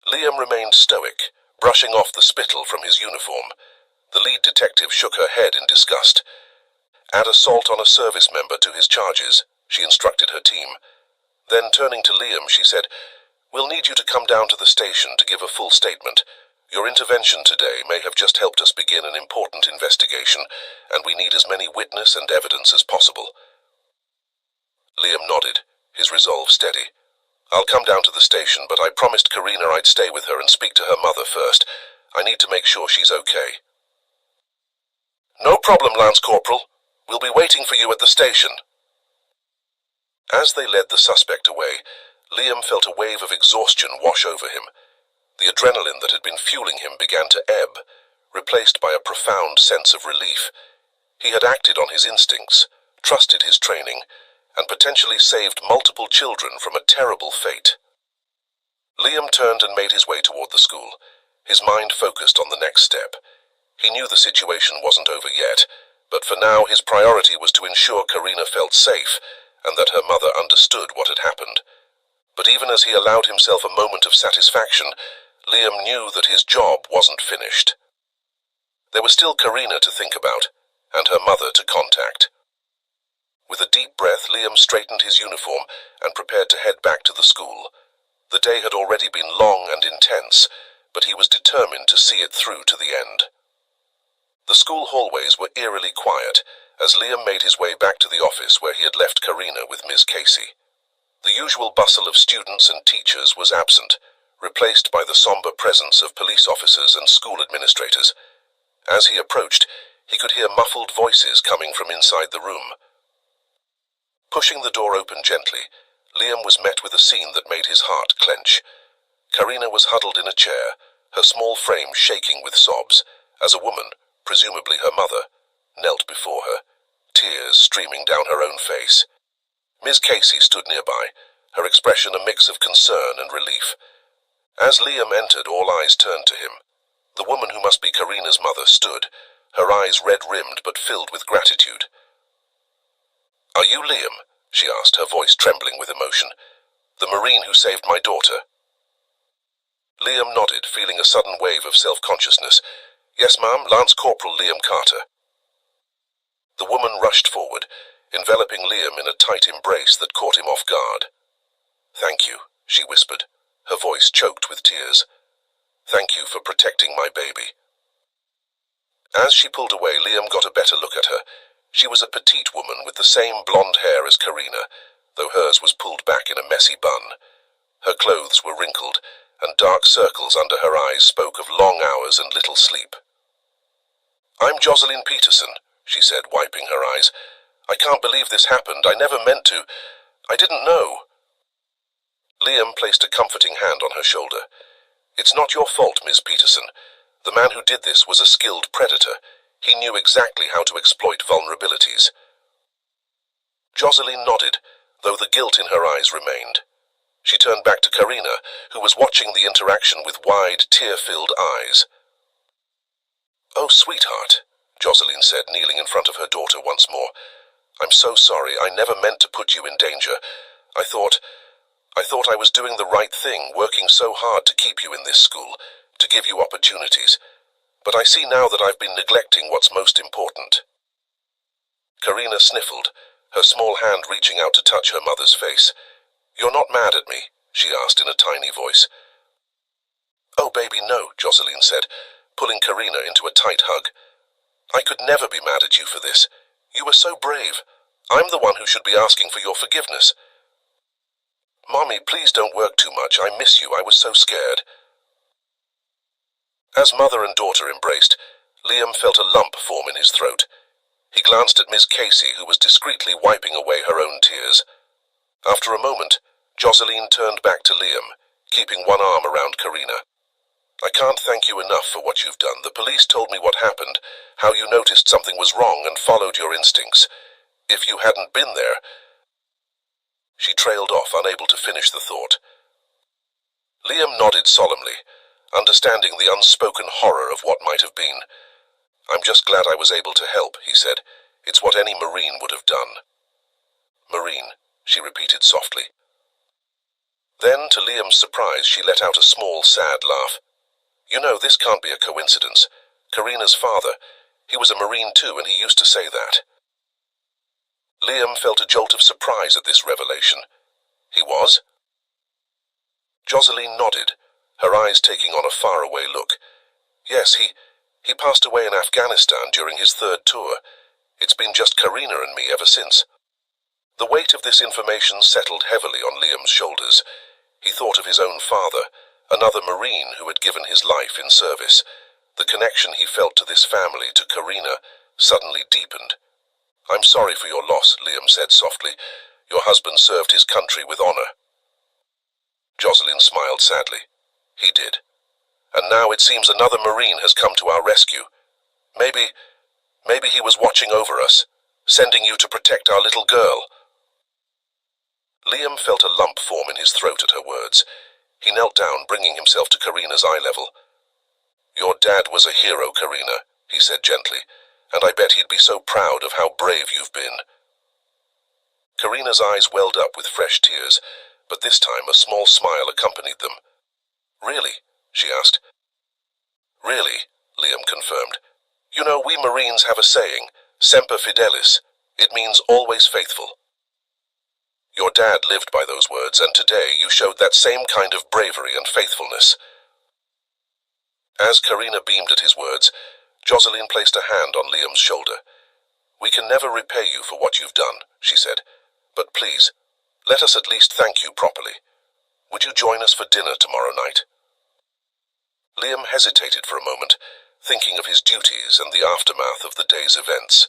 Liam remained stoic, brushing off the spittle from his uniform. The lead detective shook her head in disgust. "Add assault on a service member to his charges," she instructed her team. Then, turning to Liam, she said, "We'll need you to come down to the station to give a full statement. Your intervention today may have just helped us begin an important investigation, and we need as many witness and evidence as possible." Liam nodded, his resolve steady. "I'll come down to the station, but I promised Karina I'd stay with her and speak to her mother first. I need to make sure she's okay." "No problem, Lance Corporal. We'll be waiting for you at the station." As they led the suspect away, Liam felt a wave of exhaustion wash over him. The adrenaline that had been fueling him began to ebb, replaced by a profound sense of relief. He had acted on his instincts, trusted his training, and potentially saved multiple children from a terrible fate. Liam turned and made his way toward the school, his mind focused on the next step. He knew the situation wasn't over yet, but for now his priority was to ensure Karina felt safe and that her mother understood what had happened. But even as he allowed himself a moment of satisfaction, Liam knew that his job wasn't finished. There was still Karina to think about, and her mother to contact. With a deep breath, Liam straightened his uniform and prepared to head back to the school. The day had already been long and intense, but he was determined to see it through to the end. The school hallways were eerily quiet as Liam made his way back to the office where he had left Karina with Ms. Casey. The usual bustle of students and teachers was absent, replaced by the somber presence of police officers and school administrators. As he approached, he could hear muffled voices coming from inside the room. Pushing the door open gently, Liam was met with a scene that made his heart clench. Karina was huddled in a chair, her small frame shaking with sobs, as a woman, presumably her mother, knelt before her, tears streaming down her own face. Ms. Casey stood nearby, her expression a mix of concern and relief. As Liam entered, all eyes turned to him. The woman who must be Karina's mother stood, her eyes red-rimmed but filled with gratitude. "Are you Liam?" she asked, her voice trembling with emotion. "The Marine who saved my daughter?" Liam nodded, feeling a sudden wave of self-consciousness. "Yes, ma'am, Lance Corporal Liam Carter." The woman rushed forward, enveloping Liam in a tight embrace that caught him off guard. "Thank you," she whispered, her voice choked with tears. "Thank you for protecting my baby." As she pulled away, Liam got a better look at her. She was a petite woman with the same blonde hair as Karina, though hers was pulled back in a messy bun. Her clothes were wrinkled, and dark circles under her eyes spoke of long hours and little sleep. "I'm Jocelyn Peterson," she said, wiping her eyes. "I can't believe this happened. I never meant to. I didn't know." Liam placed a comforting hand on her shoulder. "It's not your fault, Miss Peterson. The man who did this was a skilled predator. He knew exactly how to exploit vulnerabilities." Jocelyn nodded, though the guilt in her eyes remained. She turned back to Karina, who was watching the interaction with wide, tear-filled eyes. "Oh, sweetheart," Jocelyn said, kneeling in front of her daughter once more. "I'm so sorry. I never meant to put you in danger. I thought I thought I was doing the right thing, working so hard to keep you in this school, to give you opportunities. But I see now that I've been neglecting what's most important." Karina sniffled, her small hand reaching out to touch her mother's face. "You're not mad at me?" she asked in a tiny voice. "Oh, baby, no," Jocelyn said, pulling Karina into a tight hug. "I could never be mad at you for this. You were so brave. I'm the one who should be asking for your forgiveness." "Mommy, please don't work too much. I miss you. I was so scared." As mother and daughter embraced, Liam felt a lump form in his throat. He glanced at Miss Casey, who was discreetly wiping away her own tears. After a moment, Jocelyn turned back to Liam, keeping one arm around Karina. "I can't thank you enough for what you've done. The police told me what happened, how you noticed something was wrong and followed your instincts. If you hadn't been there—" She trailed off, unable to finish the thought. Liam nodded solemnly, understanding the unspoken horror of what might have been. "I'm just glad I was able to help," he said. "It's what any Marine would have done." "Marine," she repeated softly. Then, to Liam's surprise, she let out a small, sad laugh. "You know, this can't be a coincidence. Karina's father, he was a Marine too, and he used to say that." Liam felt a jolt of surprise at this revelation. "He was?" Jocelyn nodded, her eyes taking on a faraway look. "Yes, he passed away in Afghanistan during his 3rd tour. It's been just Karina and me ever since." The weight of this information settled heavily on Liam's shoulders. He thought of his own father, another Marine who had given his life in service. The connection he felt to this family, to Karina, suddenly deepened. "I'm sorry for your loss," Liam said softly. "Your husband served his country with honor." Jocelyn smiled sadly. "He did. And now it seems another Marine has come to our rescue. Maybe he was watching over us, sending you to protect our little girl." Liam felt a lump form in his throat at her words. He knelt down, bringing himself to Karina's eye level. "Your dad was a hero, Karina," he said gently, "and I bet he'd be so proud of how brave you've been." Karina's eyes welled up with fresh tears, but this time a small smile accompanied them. "Really?" she asked. "Really," Liam confirmed. "You know, we Marines have a saying, semper fidelis. It means always faithful. Your dad lived by those words, and today you showed that same kind of bravery and faithfulness." As Karina beamed at his words, Jocelyn placed a hand on Liam's shoulder. "We can never repay you for what you've done," she said. "But please, let us at least thank you properly. Would you join us for dinner tomorrow night?" Liam hesitated for a moment, thinking of his duties and the aftermath of the day's events.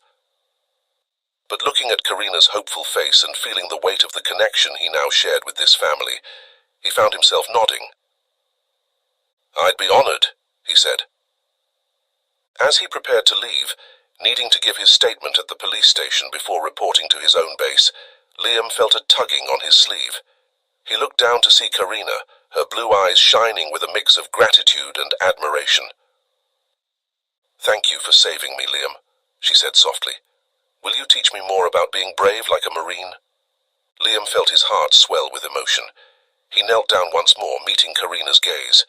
But looking at Karina's hopeful face and feeling the weight of the connection he now shared with this family, he found himself nodding. "I'd be honored," he said. As he prepared to leave, needing to give his statement at the police station before reporting to his own base, Liam felt a tugging on his sleeve. He looked down to see Karina, her blue eyes shining with a mix of gratitude and admiration. "Thank you for saving me, Liam," she said softly. "Will you teach me more about being brave like a Marine?" Liam felt his heart swell with emotion. He knelt down once more, meeting Karina's gaze.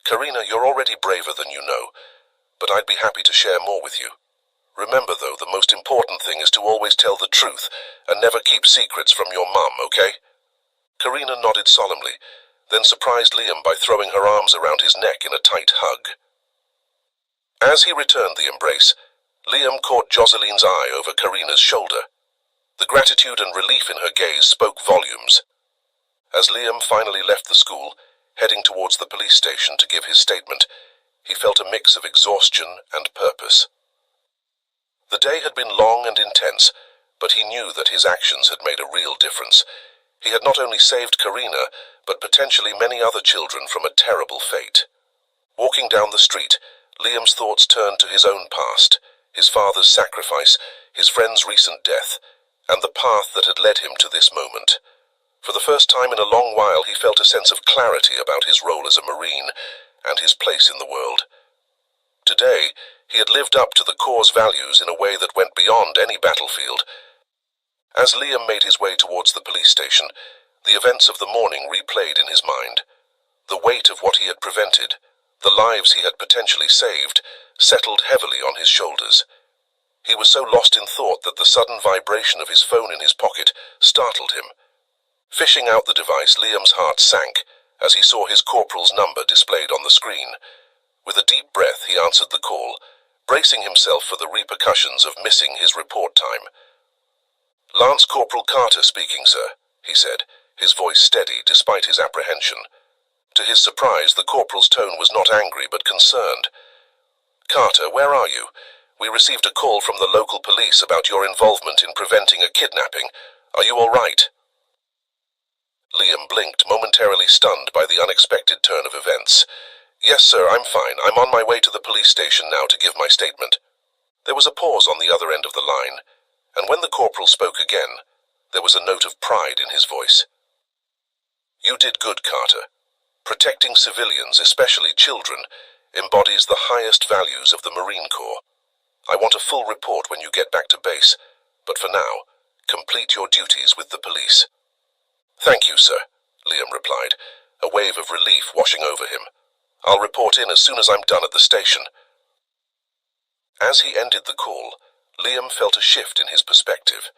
"Karina, you're already braver than you know, but I'd be happy to share more with you. Remember, though, the most important thing is to always tell the truth and never keep secrets from your mum, okay?" Karina nodded solemnly, then surprised Liam by throwing her arms around his neck in a tight hug. As he returned the embrace, Liam caught Jocelyn's eye over Karina's shoulder. The gratitude and relief in her gaze spoke volumes. As Liam finally left the school, heading towards the police station to give his statement, he felt a mix of exhaustion and purpose. The day had been long and intense, but he knew that his actions had made a real difference. He had not only saved Karina, but potentially many other children from a terrible fate. Walking down the street, Liam's thoughts turned to his own past, his father's sacrifice, his friend's recent death, and the path that had led him to this moment. For the first time in a long while, he felt a sense of clarity about his role as a Marine and his place in the world. Today, he had lived up to the Corps' values in a way that went beyond any battlefield. As Liam made his way towards the police station, The events of the morning replayed in his mind. The weight of what he had prevented, the lives he had potentially saved, settled heavily on his shoulders. He was so lost in thought that the sudden vibration of his phone in his pocket startled him. Fishing out the device, Liam's heart sank as he saw his corporal's number displayed on the screen. With a deep breath, he answered the call, bracing himself for the repercussions of missing his report time. "Lance Corporal Carter speaking, sir," he said, his voice steady despite his apprehension. To his surprise, the corporal's tone was not angry but concerned. "Carter, where are you? We received a call from the local police about your involvement in preventing a kidnapping. Are you all right?" Liam blinked, momentarily stunned by the unexpected turn of events. "Yes, sir, I'm fine. I'm on my way to the police station now to give my statement." There was a pause on the other end of the line, and when the corporal spoke again, there was a note of pride in his voice. "You did good, Carter. Protecting civilians, especially children, embodies the highest values of the Marine Corps. I want a full report when you get back to base, but for now, complete your duties with the police." "Thank you, sir," Liam replied, a wave of relief washing over him. "I'll report in as soon as I'm done at the station." As he ended the call, Liam felt a shift in his perspective.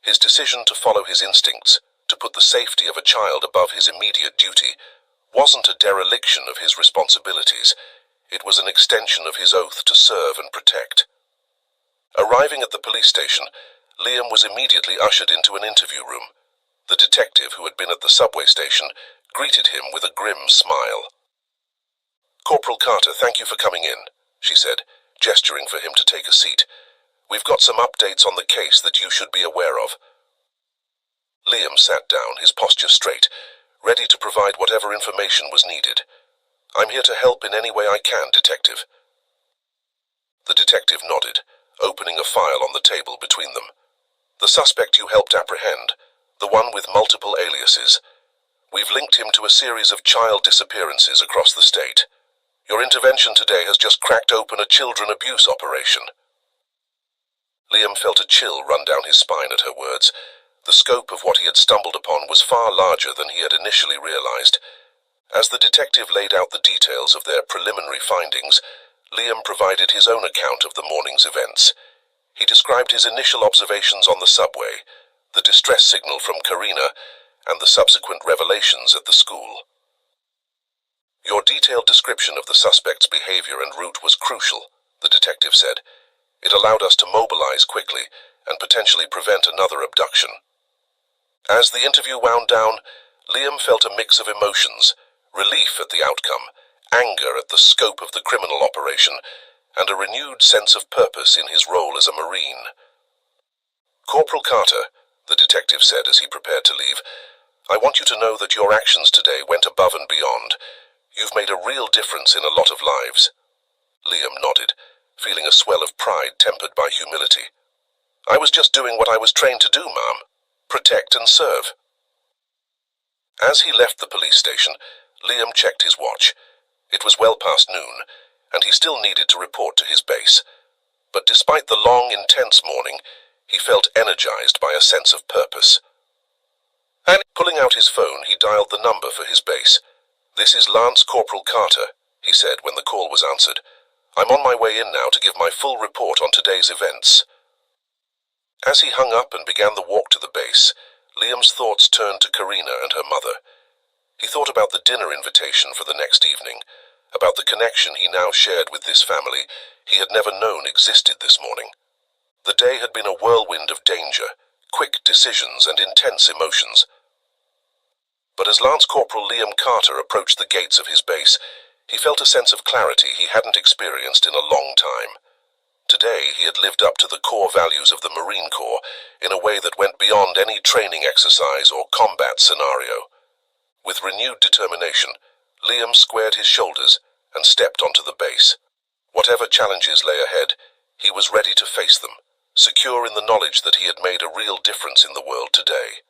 His decision to follow his instincts, to put the safety of a child above his immediate duty, wasn't a dereliction of his responsibilities. It was an extension of his oath to serve and protect. Arriving at the police station, Liam was immediately ushered into an interview room. The detective who had been at the subway station greeted him with a grim smile. "Corporal Carter, thank you for coming in," she said, gesturing for him to take a seat. "We've got some updates on the case that you should be aware of." Liam sat down, his posture straight, ready to provide whatever information was needed. "I'm here to help in any way I can, Detective." The detective nodded, opening a file on the table between them. "The suspect you helped apprehend, the one with multiple aliases. We've linked him to a series of child disappearances across the state. Your intervention today has just cracked open a children abuse operation." Liam felt a chill run down his spine at her words. The scope of what he had stumbled upon was far larger than he had initially realized. As the detective laid out the details of their preliminary findings, Liam provided his own account of the morning's events. He described his initial observations on the subway, the distress signal from Karina, and the subsequent revelations at the school. "Your detailed description of the suspect's behavior and route was crucial," the detective said. "It allowed us to mobilize quickly and potentially prevent another abduction." As the interview wound down, Liam felt a mix of emotions: relief at the outcome, anger at the scope of the criminal operation, and a renewed sense of purpose in his role as a Marine. "Corporal Carter," the detective said as he prepared to leave, "I want you to know that your actions today went above and beyond. You've made a real difference in a lot of lives." Liam nodded, feeling a swell of pride tempered by humility. "I was just doing what I was trained to do, ma'am. Protect and serve." As he left the police station, Liam checked his watch. It was well past noon, and he still needed to report to his base. But despite the long, intense morning, he felt energized by a sense of purpose. And pulling out his phone, he dialed the number for his base. "This is Lance Corporal Carter," he said when the call was answered. "I'm on my way in now to give my full report on today's events." As he hung up and began the walk to the base, Liam's thoughts turned to Karina and her mother. He thought about the dinner invitation for the next evening, about the connection he now shared with this family he had never known existed this morning. The day had been a whirlwind of danger, quick decisions and intense emotions. But as Lance Corporal Liam Carter approached the gates of his base, he felt a sense of clarity he hadn't experienced in a long time. Today he had lived up to the core values of the Marine Corps in a way that went beyond any training exercise or combat scenario. With renewed determination, Liam squared his shoulders and stepped onto the base. Whatever challenges lay ahead, he was ready to face them, secure in the knowledge that he had made a real difference in the world today.